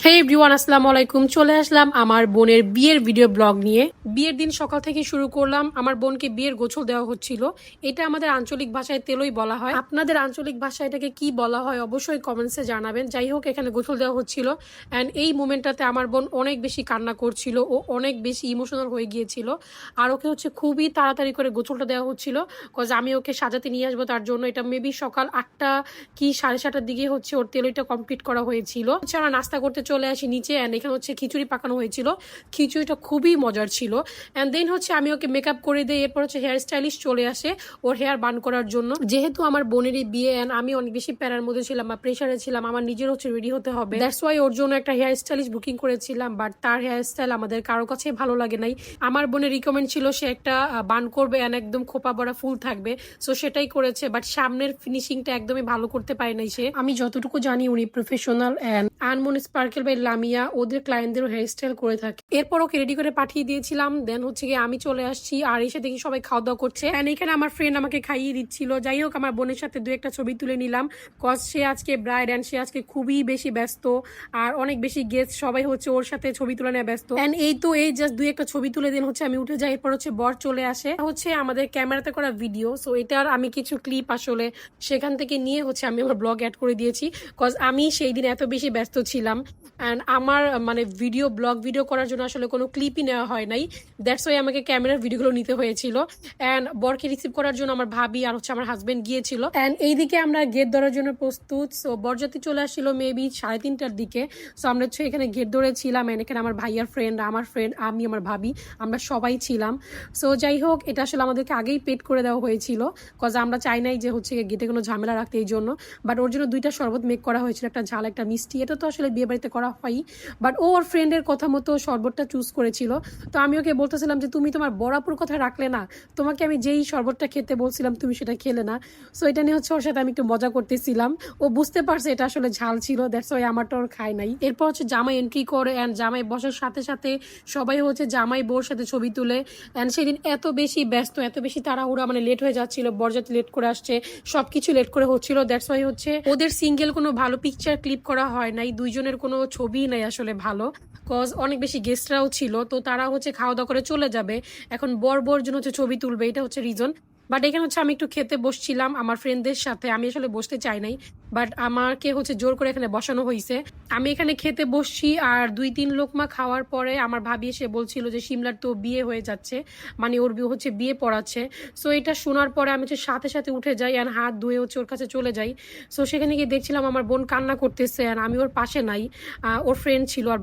হে everyone, আসসালামু আলাইকুম। চলে আসলাম আমার বোনের বিয়ের ভিডিও ব্লগ নিয়ে। বিয়ের দিন সকাল থেকে শুরু করলাম। আমার বোনকে বিয়ের গোছল দেওয়া হচ্ছিল। এটা আমাদের আঞ্চলিক ভাষায় তেলই বলা হয়। আপনাদের আঞ্চলিক ভাষায় এটাকে কি বলা হয় অবশ্যই কমেন্টসে জানাবেন। যাই হোক, এখানে গোছল দেওয়া হচ্ছিল অ্যান্ড এই মোমেন্টটাতে আমার বোন অনেক বেশি কান্না করছিল ও অনেক বেশি ইমোশনাল হয়ে গিয়েছিল। আর ওকে খুবই তাড়াতাড়ি করে গোছলটা দেওয়া হচ্ছিল, কজ আমি ওকে সাজাতে নিয়ে আসবো তার জন্য। এটা মেবি সকাল 8টা কি 7:30টার দিকে ওর তেলইটা কমপ্লিট করা হয়েছিল। আমরা নাস্তা করতে চলে আসি নিচে অ্যান্ড এখানে খিচুড়ি পাকানো হয়েছিল। খিচুড়িটা খুবই মজার ছিল। অ্যান্ড দেন আমি ওকে মেকআপ করে দিই। এরপর হেয়ার স্টাইলিশ চলে আসে ওর হেয়ার বান করার জন্য। যেহেতু আমার বোনেরই বিয়ে অ্যান্ড আমি অনেক বেশি প্যারার মধ্যে ছিলাম বা প্রেশারে ছিলাম, আমার নিজের রেডি হতে হবে। দ্যাটস ওয়াই ওর জন্য একটা হেয়ার স্টাইলিশ বুকিং করেছিলাম, বাট তার হেয়ার স্টাইল আমাদের কারো কাছে ভালো লাগে নাই। আমার বোনের রিকমেন্ড ছিল সে একটা বান করবে অ্যান্ড একদম খোপা বড়া ফুল থাকবে, সো সেটাই করেছে। বাট সামনের ফিনিশিংটা একদমই ভালো করতে পারে নাই সে। আমি যতটুকু জানি উনি professional and Anmon sparkle by Lamia ওদের ক্লায়েন্টদেরও হেয়ার স্টাইল করে থাকে। এরপর ওকে রেডি করে পাঠিয়ে দিয়েছিলাম। দেন গিয়ে আমি চলে আসছি আর এসে দেখি সবাই খাওয়া দাওয়া করছে অ্যান্ড এখানে আমার ফ্রেন্ড আমাকে খাইয়ে দিচ্ছিল। যাই হোক, আমার বোনের সাথে দু একটা ছবি তুলে নিলাম, কজ সে আজকে ব্রাইড অ্যান্ড সে আজকে খুবই বেশি ব্যস্ত আর অনেক বেশি গেস্ট সবাই ওর সাথে ছবি তুলে নেওয়া ব্যস্ত। অ্যান্ড এই জাস্ট দুই একটা ছবি তুলে দিন আমি উঠে যাই। এরপর বর চলে আসে। আমাদের ক্যামেরাতে করা ভিডিও, সো এটার আমি কিছু ক্লিপ আসলে সেখান থেকে নিয়ে আমি আমার ব্লগ অ্যাড করে দিয়েছি, কজ আমি সেই দিন এত বেশি ব্যস্ত ছিলাম অ্যান্ড আমার মানে ব্লগ ভিডিও করার জন্য আসলে কোনো ক্লিপই নেওয়া হয় নাই। দ্যাটস ওয়াই আমাকে ক্যামেরার ভিডিওগুলো নিতে হয়েছিল। অ্যান্ড বরকে রিসিভ করার জন্য আমার ভাবি আর আমার হাজবেন্ড গিয়েছিল অ্যান্ড এইদিকে আমরা গেট ধরার জন্য প্রস্তুত। সো বরযাত্রী চলে আসছিল মেবি 3:30টার দিকে। সো আমরা এখানে গেট ধরেছিলাম অ্যান্ড এখানে আমার ভাইয়ার ফ্রেন্ড, আমার ফ্রেন্ড, আমি, আমার ভাবি, আমরা সবাই ছিলাম। সো যাই হোক, এটা আসলে আমাদেরকে আগেই পেড করে দেওয়া হয়েছিল, কজ আমরা চাই নাই যে গেটে কোনো ঝামেলা রাখতে এই জন্য। বাট ওর জন্য 2টা শরবত মেক করা হয়েছিল, একটা ঝাল একটা মিষ্টি। এটা তো আসলে বিয়ে বাড়িতে করা হয়, বাট ও ওর ফ্রেন্ডের কথা মতো শরবতটা চুজ করেছিল। তো আমি ওকে বলতেছিলাম যে তুমি তোমার বরাপুর কথা রাখলে না, তোমাকে আমি যেই শরবতটা খেতে বলছিলাম তুমি সেটা খেলে না। সো এটা নিয়ে ওর সাথে আমি একটু মজা করতেছিলাম। ও বুঝতে পারছে এটা আসলে ঝাল ছিল, দ্যাটস ওয়াই আমারটা ওর খায় নাই। এরপর জামাই এন্ট্রি করে অ্যান্ড জামাই বসার সাথে সাথে সবাই জামাই বোর সাথে ছবি তুলে। অ্যান্ড সেদিন এত বেশি ব্যস্ত, এত বেশি তাড়াহুড়া, মানে লেট হয়ে যাচ্ছিল, বরযাত্রী লেট করে আসছে, সবকিছু লেট করে হচ্ছিল। দ্যাটস ওয়াই ওদের সিঙ্গেল কোনো ভালো পিকচার ক্লিপ করা হয় নাই, দুইজনের কোনো ছবি নাই আসলে ভালো, কজ অনেক বেশি গেস্টরাও ছিল। তো তারা খাওয়া দাওয়া করে চলে যাবে, এখন বর জন্য ছবি তুলবে, এটা রিজন। বাট এখানে আমি একটু খেতে বসছিলাম আমার ফ্রেন্ডদের সাথে। আমি আসলে বসতে চাই নাই, বাট আমাকে জোর করে এখানে বসানো হয়েছে। আমি এখানে খেতে বসছি আর 2-3 লোকমা খাওয়ার পরে আমার ভাবি এসে বলছিল যে শিমলার তো বিয়ে হয়ে যাচ্ছে, মানে ওর বিয়ে পড়াচ্ছে। সো এটা শোনার পরে আমি সাথে সাথে উঠে যাই অ্যান্ড হাত ধুয়ে ওর কাছে চলে যাই। সো সেখানে গিয়ে দেখছিলাম আমার বোন কান্না করতেছে অ্যান্ড আমি ওর পাশে নাই। ওর ফ্রেন্ড ছিল আর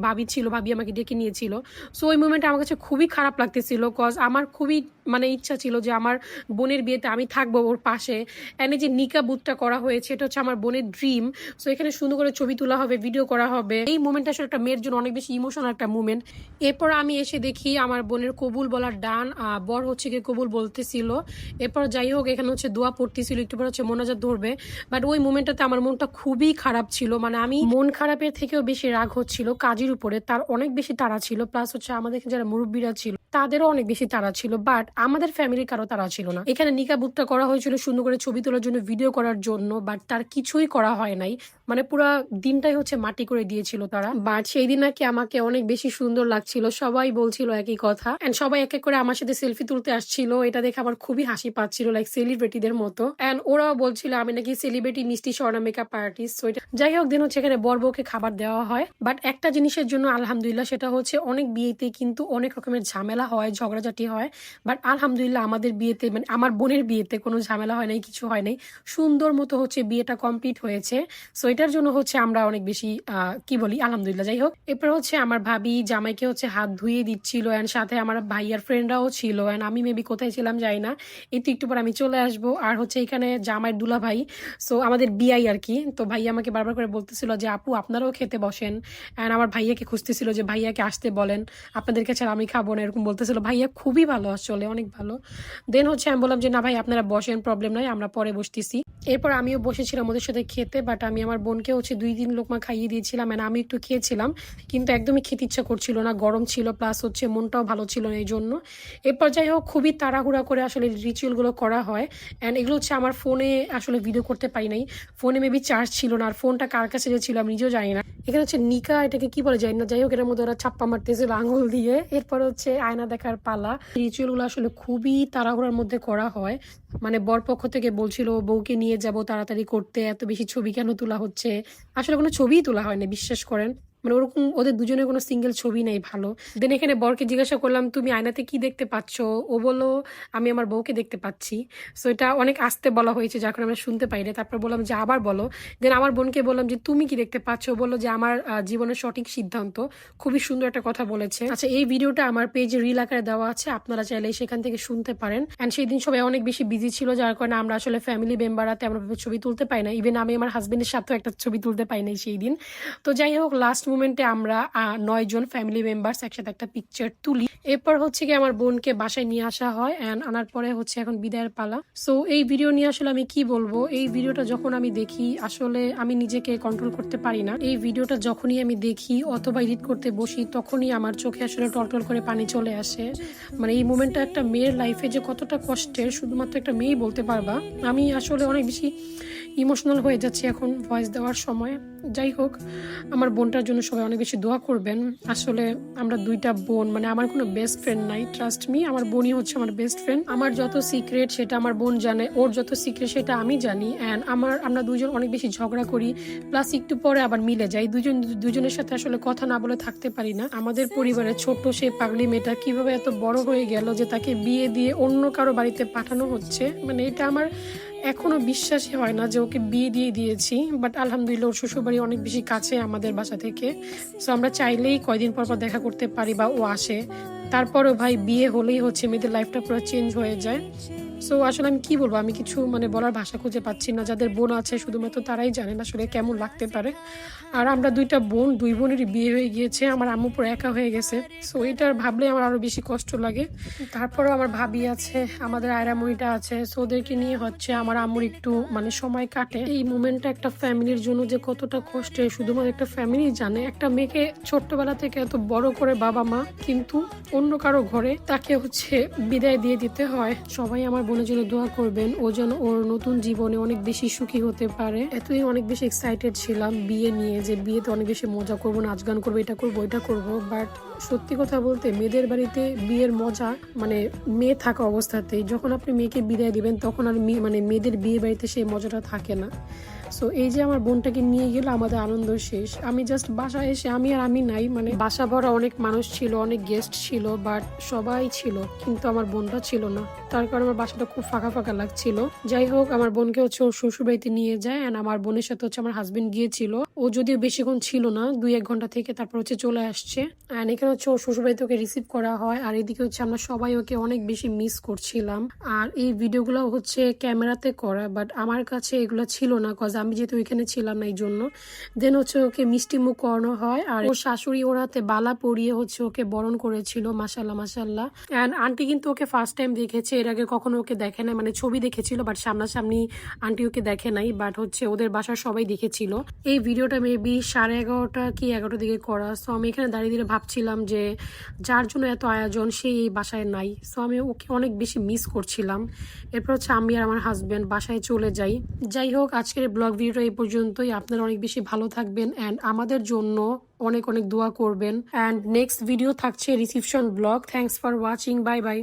ভাবি ছিল, ভাবি আমাকে ডেকে নিয়েছিল। সো ওই মুমেন্টে আমার কাছে খুবই খারাপ লাগতেছিল, কজ আমার খুবই মানে ইচ্ছা ছিল যে আমার বোনের বিয়েতে আমি থাকবো ওর পাশে। এনে যে নিকা বুথটা করা হয়েছে এটা আমার বোনের ড্রিম। সো এখানে সুন্দর করে ছবি তোলা হবে, ভিডিও করা হবে। এই মোমেন্টটা আসলে একটা মেয়ের জন্য অনেক বেশি ইমোশনাল একটা মুভমেন্ট। এরপর আমি এসে দেখি আমার বোনের কবুল বলার ডান, বর গিয়ে কবুল বলতেছিল। এরপর যাই হোক, এখানে দোয়া পড়তেছিল, একটু পর মোনাজাত ধরবে। বাট ওই মোমেন্টটাতে আমার মনটা খুবই খারাপ ছিল, মানে আমি মন খারাপের থেকেও বেশি রাগ হচ্ছিল কাজের উপরে। তার অনেক বেশি তাড়া ছিল, প্লাস আমাদের যারা মুরব্বীরা ছিল তাদেরও অনেক বেশি তাড়া ছিল, বাট আমাদের ফ্যামিলির কারো তাড়া ছিল না। এখানে নিকা বুথটা করা হয়েছিল সুন্দর করে ছবি তোলার জন্য, ভিডিও করার জন্য, বাট তার কিছুই করা হয় নাই। মানে পুরো দিনটাই মাটি করে দিয়েছিল তারা। বাট সেই দিন নাকি আমাকে অনেক বেশি সুন্দর লাগছিল, সবাই বলছিল একই কথা এন্ড সবাই এক এক করে আমার সাথে সেলফি তুলতে আসছিল। এটা দেখে আমার খুবই হাসি পাচ্ছিল, লাইক সেলিব্রিটিদের মতো। এন্ড ওরাও বলছিল আমি নাকি সেলিব্রিটি মিষ্টি স্বর্ণা মেকআপ আর্টিস্ট। যাই হোক, দিন এখানে বর বউকে খাবার দেওয়া হয়। বাট একটা জিনিসের জন্য আলহামদুলিল্লাহ, সেটা অনেক বিয়েতে কিন্তু অনেক রকমের ঝামেলা হয়, ঝগড়াঝাটি হয়। বাট আলহামদুলিল্লাহ আমাদের বিয়েতে, মানে আমার বোনের বিয়েতে কোনো ঝামেলা হয় নাই, কিছু হয় নাই, সুন্দর মতো বিয়েটা কমপ্লিট হয়েছে। সো এটার জন্য আমরা অনেক বেশি কি বলি আলহামদুলিল্লাহ। যাই হোক, এরপর আমার ভাবি জামাইকে হাত ধুয়ে দিচ্ছিল অ্যান্ড সাথে আমার ভাইয়ার ফ্রেন্ডরাও ছিল অ্যান্ড আমি মেবি কোথায় ছিলাম যাই না। এই তো একটু পর আমি চলে আসবো। আর এখানে জামাইয়ের দুলা ভাই, সো আমাদের বিয়াই আর কি। তো ভাইয়া আমাকে বারবার করে বলতেছিল যে আপু আপনারাও খেতে বসেন, অ্যান্ড আমার ভাইয়াকে খুঁজতেছিল যে ভাইয়াকে আসতে বলেন, আপনাদের কাছে আমি খাবো না, এরকম বলতেছিল ভাইয়া খুবই ভালো, আসলে অনেক ভালো। দেন হচ্ছে আমি বললাম যে না ভাই আপনারা বসেন, প্রবলেম নাই, আমরা পরে বসতেছি। এরপর আমিও বসেছিলাম ওদের সাথে খেতে, বাট আমি আমার বোনকে হচ্ছে 2-3 লোকমা খাইয়ে দিয়েছিলাম, এন্ড আমি একটু খেয়েছিলাম, কিন্তু একদমই খেতে ইচ্ছা করছিল না, গরম ছিল, প্লাস হচ্ছে মনটাও ভালো ছিল না এই জন্য। এরপর যাই হোক খুবই তাড়াহুড়া করে আসলে রিচুয়ালগুলো করা হয়, অ্যান্ড এগুলো হচ্ছে আমার ফোনে আসলে ভিডিও করতে পারি নাই, ফোনে মেবি চার্জ ছিল না, আর ফোনটা কার কাছে যে ছিল আমি নিজেও জানি না। এখানে হচ্ছে নিকা, এটাকে কি বলে জানি না, যাই হোক এটার মধ্যে ওরা ছাপ্পা মারতেছিল আঙুল দিয়ে। এরপর হচ্ছে আয়না দেখার পালা। রিচুয়ালগুলো আসলে খুবই তাড়াহুড়ার মধ্যে করা হয়, মানে বরপক্ষ থেকে বলছিল বউকে নিয়ে যাব তাড়াতাড়ি করতে, এত বেশি ছবি কেন তোলা হচ্ছে, আসলে কোনো ছবিই তোলা হয়নি বিশ্বাস করেন, মানে ওরকম ওদের দুজনের কোনো সিঙ্গেল ছবি নেই ভালো। দেন এখানে বরকে জিজ্ঞাসা করলাম তুমি আয়নাতে কি দেখতে পাচ্ছ, ও বললো আমি আমার বউকে দেখতে পাচ্ছি। সো এটা অনেক আস্তে বলা হয়েছে যার কারণে আমরা শুনতে পাই না। তারপর বললাম যে আবার বলো। দেন আমার বোনকে বললাম যে তুমি কি দেখতে পাচ্ছ, বললো যে আমার জীবনের সঠিক সিদ্ধান্ত। খুবই সুন্দর একটা কথা বলেছে। আচ্ছা, এই ভিডিওটা আমার পেজে রিল আকারে দেওয়া আছে, আপনারা চাইলে সেখান থেকে শুনতে পারেন। অ্যান্ড সেই দিন সবাই অনেক বেশি বিজি ছিল, যার কারণে আমরা আসলে ফ্যামিলি মেম্বাররা তেমন ভাবে ছবি তুলতে পাই না, ইভেন আমি আমার হাজবেন্ডের সাথেও একটা ছবি তুলতে পাই নাই সেই দিন। তো যাই হোক লাস্ট মোমেন্টে আমরা 9 জন ফ্যামিলি মেম্বার্স একসাথে একটা পিকচার তুলি। এরপর হচ্ছে কি আমার বোনকে বাসায় নিয়ে আসা হয়, অ্যান্ড আনার পরে হচ্ছে এখন বিদায়ের পালা। সো এই ভিডিও নিয়ে আসলে আমি কি বলবো, এই ভিডিওটা যখন আমি দেখি আসলে আমি নিজেকে কন্ট্রোল করতে পারি না। এই ভিডিওটা যখনই আমি দেখি অথবা এডিট করতে বসি তখনই আমার চোখে আসলে টলটল করে পানি চলে আসে। মানে এই মোমেন্টটা একটা মেয়ের লাইফে যে কতটা কষ্টের শুধুমাত্র একটা মেয়েই বলতে পারবা। আমি আসলে অনেক বেশি ইমোশনাল হয়ে যাচ্ছি এখন ভয়েস দেওয়ার সময়। যাই হোক আমার বোনটার জন্য সবাই অনেক বেশি দোয়া করবেন। আসলে আমরা দুইটা বোন, মানে আমার কোনো বেস্ট ফ্রেন্ড নাই, ট্রাস্ট মি, আমার বোনই হচ্ছে আমার বেস্ট ফ্রেন্ড। আমার যত সিক্রেট সেটা আমার বোন জানে, ওর যত সিক্রেট সেটা আমি জানি। অ্যান্ড আমরা দুজন অনেক বেশি ঝগড়া করি, প্লাস একটু পরে আবার মিলে যাই। দুজনের সাথে আসলে কথা না বলে থাকতে পারি না। আমাদের পরিবারের ছোট্ট সেই পাগলি মেয়েটা কিভাবে এত বড় হয়ে গেল যে তাকে বিয়ে দিয়ে অন্য কারো বাড়িতে পাঠানো হচ্ছে, মানে এটা আমার এখনো বিশ্বাসই হয় না যে ওকে বিয়ে দিয়ে দিয়েছি। বাট আলহামদুলিল্লাহ ওর শ্বশুরবাড়ি অনেক বেশি কাছে আমাদের বাসা থেকে, সো আমরা চাইলেই কয়দিন পর পর দেখা করতে পারি বা ও আসে। তারপরও ভাই বিয়ে হলেই হচ্ছে মেয়েদের লাইফটা পুরো চেঞ্জ হয়ে যায়। সো আসলে আমি কি বলবো, আমি কিছু মানে বলার ভাষা খুঁজে পাচ্ছি না। যাদের বোন আছে শুধুমাত্র তারাই জানেন আসলে কেমন লাগতে পারে। আর আমরা দুইটা বোন, দুই বোনেরই বিয়ে হয়ে গিয়েছে, আমার আম্মু পুরো একা হয়ে গেছে। সো এটার ভাবলে আমার আরো বেশি কষ্ট লাগে। তারপরেও আমার ভাবি আছে, আমাদের আয়রামণিটা আছে, সো ওদেরকে নিয়ে হচ্ছে আমার আম্মুর একটু মানে সময় কাটে। এই মোমেন্টটা একটা ফ্যামিলির জন্য যে কতটা কষ্টের শুধুমাত্র একটা ফ্যামিলি জানে। একটা মেয়েকে ছোট্টবেলা থেকে এত বড় করে বাবা মা, কিন্তু অন্য কারো ঘরে তাকে হচ্ছে বিদায় দিয়ে দিতে হয়। সবাই আমার বোনের জন্য দোয়া করবেন, ও যেন ওর নতুন জীবনে অনেক বেশি সুখী হতে পারে। এতদিন অনেক বেশি এক্সাইটেড ছিলাম বিয়ে নিয়ে, যে বিয়েতে অনেক বেশি মজা করবো, নাচ গান করবো, এটা করবো ওইটা করবো। বাট সত্যি কথা বলতে মেয়েদের বাড়িতে বিয়ের মজা মানে মেয়ে থাকা অবস্থাতেই, যখন আপনি মেয়েকে বিদায় দিবেন তখন আর মানে মেয়েদের বিয়ে বাড়িতে সেই মজাটা থাকে না। সো এই যে আমার বোনটাকে নিয়ে গেল আমাদের আনন্দ শেষ। আমি জাস্ট বাসায় এসে আমি নাই, মানে বাসা ভরা অনেক মানুষ ছিল, অনেক গেস্ট ছিল, বাট সবাই ছিল কিন্তু আমার বোনটা ছিল না। তার কারণে আমার বাসাটা খুব ফাঁকা ফাঁকা লাগছিল। যাই হোক আমার বোনকে হচ্ছে ওর শ্বশুর বাড়িতে নিয়ে যায়, অ্যান্ড আমার বোনের সাথে হচ্ছে আমার হাজবেন্ড গিয়েছিল। ও যদিও বেশিক্ষণ ছিল না, 2-1 ঘন্টা থেকে তারপর হচ্ছে চলে আসছে। অ্যান্ড এখানে হচ্ছে ওর শ্বশুর বাড়িতে ওকে রিসিভ করা হয়, আর এদিকে হচ্ছে আমরা সবাই ওকে অনেক বেশি মিস করছিলাম। আর এই ভিডিওগুলো হচ্ছে ক্যামেরাতে করা, বাট আমার কাছে এগুলো ছিল না, কজ আমি যেহেতু এখানে ছিলাম না এই জন্য। দেন হচ্ছে ওকে মিষ্টি মুখ করানো হয়, আর ওর শাশুড়ি ওর হাতে বালা পরিয়ে হচ্ছে ওকে বরণ করেছিল। মাশাল্লাহ মাশাল্লাহ। অ্যান্ড আন্টি কিন্তু ওকে ফার্স্ট টাইম দেখেছে, এর আগে কখনো ওকে দেখে নাই, মানে ছবি দেখেছিল বাট সামনাসামনি আন্টি ওকে দেখে নাই, বাট হচ্ছে ওদের বাসার সবাই দেখেছিল। এই ভিডিওটা মেবি 11:30 কি 11টার দিকে করা। সো আমি এখানে দাঁড়িয়ে দাঁড়িয়ে ভাবছিলাম যে যার জন্য এত আয়োজন সেই এই বাসায় নাই। সো আমি ওকে অনেক বেশি মিস করছিলাম। এরপর হচ্ছে আমি আর আমার হাজবেন্ড বাসায় চলে যাই। যাই হোক আজকের ব্লগ ভিডিওটা এই পর্যন্তই। আপনারা অনেক বেশি ভালো থাকবেন অ্যান্ড আমাদের জন্য অনেক অনেক দোয়া করবেন। অ্যান্ড নেক্সট ভিডিও থাকছে reception blog. Thanks for watching, bye bye.